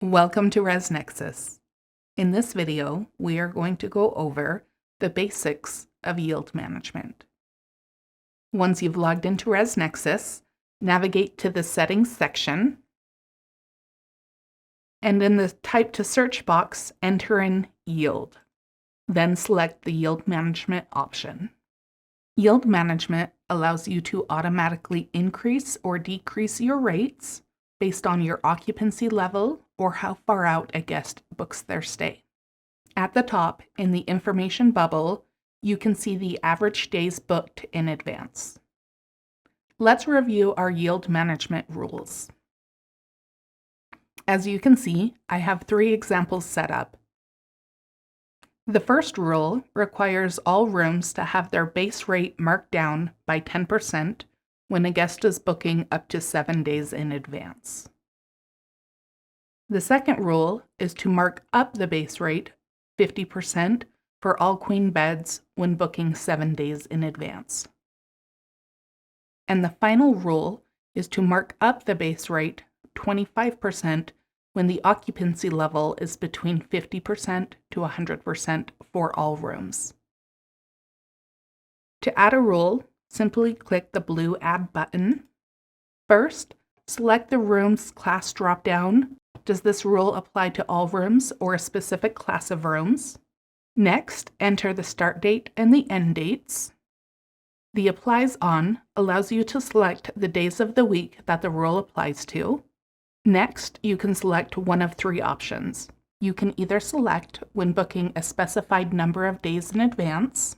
Welcome to ResNexus. In this video, we are going to go over the basics of yield management. Once you've logged into ResNexus, navigate to the Settings section, and in the Type to Search box, enter in Yield. Then select the Yield Management option. Yield Management allows you to automatically increase or decrease your rates based on your occupancy level or how far out a guest books their stay. At the top, in the information bubble, you can see the average days booked in advance. Let's review our yield management rules. As you can see, I have 3 examples set up. The first rule requires all rooms to have their base rate marked down by 10% when a guest is booking up to 7 days in advance. The second rule is to mark up the base rate 50% for all queen beds when booking 7 days in advance. And the final rule is to mark up the base rate 25% when the occupancy level is between 50% to 100% for all rooms. To add a rule, simply click the blue Add button. First, select the room's class dropdown. Does this rule apply to all rooms or a specific class of rooms? Next, enter the start date and the end dates. The Applies On allows you to select the days of the week that the rule applies to. Next, you can select one of 3 options. You can either select when booking a specified number of days in advance,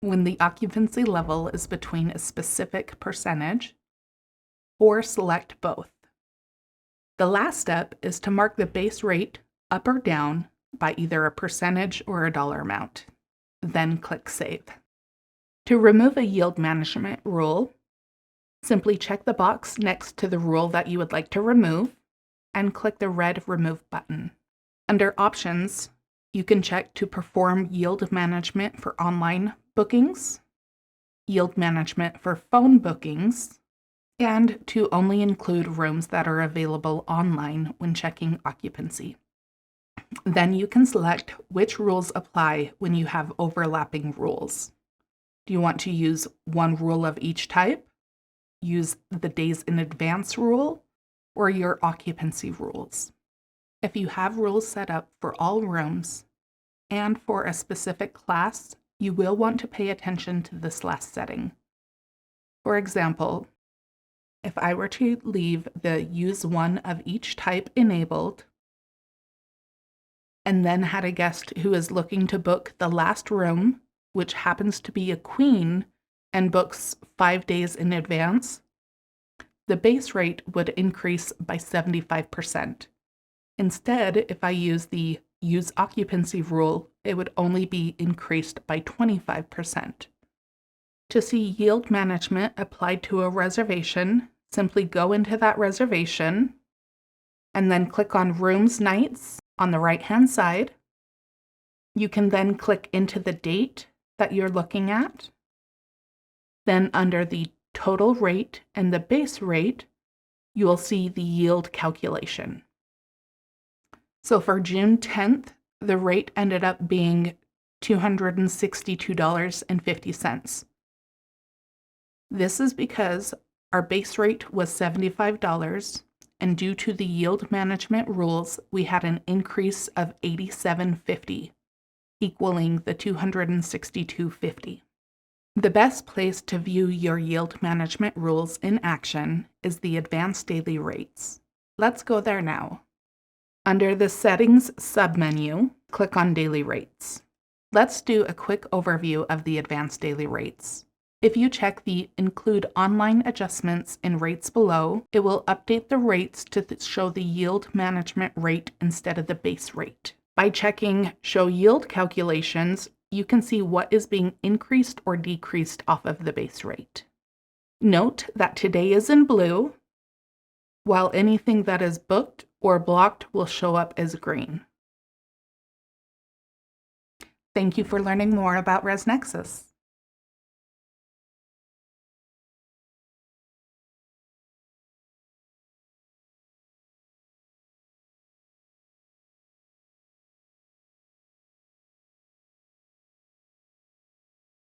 when the occupancy level is between a specific percentage, or select both. The last step is to mark the base rate up or down by either a percentage or a dollar amount. Then click Save. To remove a yield management rule, simply check the box next to the rule that you would like to remove and click the red Remove button. Under Options, you can check to perform yield management for online bookings, yield management for phone bookings, and to only include rooms that are available online when checking occupancy. Then you can select which rules apply when you have overlapping rules. Do you want to use one rule of each type, use the days in advance rule, or your occupancy rules? If you have rules set up for all rooms and for a specific class, you will want to pay attention to this last setting. For example, if I were to leave the use one of each type enabled, and then had a guest who is looking to book the last room, which happens to be a queen, and books 5 days in advance, the base rate would increase by 75%. Instead, if I use the use occupancy rule, it would only be increased by 25%. To see yield management applied to a reservation, simply go into that reservation and then click on Rooms Nights on the right-hand side. You can then click into the date that you're looking at. Then under the total rate and the base rate, you will see the yield calculation. So for June 10th, the rate ended up being $262.50. This is because our base rate was $75, and due to the yield management rules, we had an increase of $87.50, equaling the $262.50. The best place to view your yield management rules in action is the Advanced Daily Rates. Let's go there now. Under the Settings submenu, click on Daily Rates. Let's do a quick overview of the Advanced Daily Rates. If you check the Include Online Adjustments in Rates below, it will update the rates to show the yield management rate instead of the base rate. By checking Show Yield Calculations, you can see what is being increased or decreased off of the base rate. Note that today is in blue, while anything that is booked or blocked will show up as green. Thank you for learning more about ResNexus.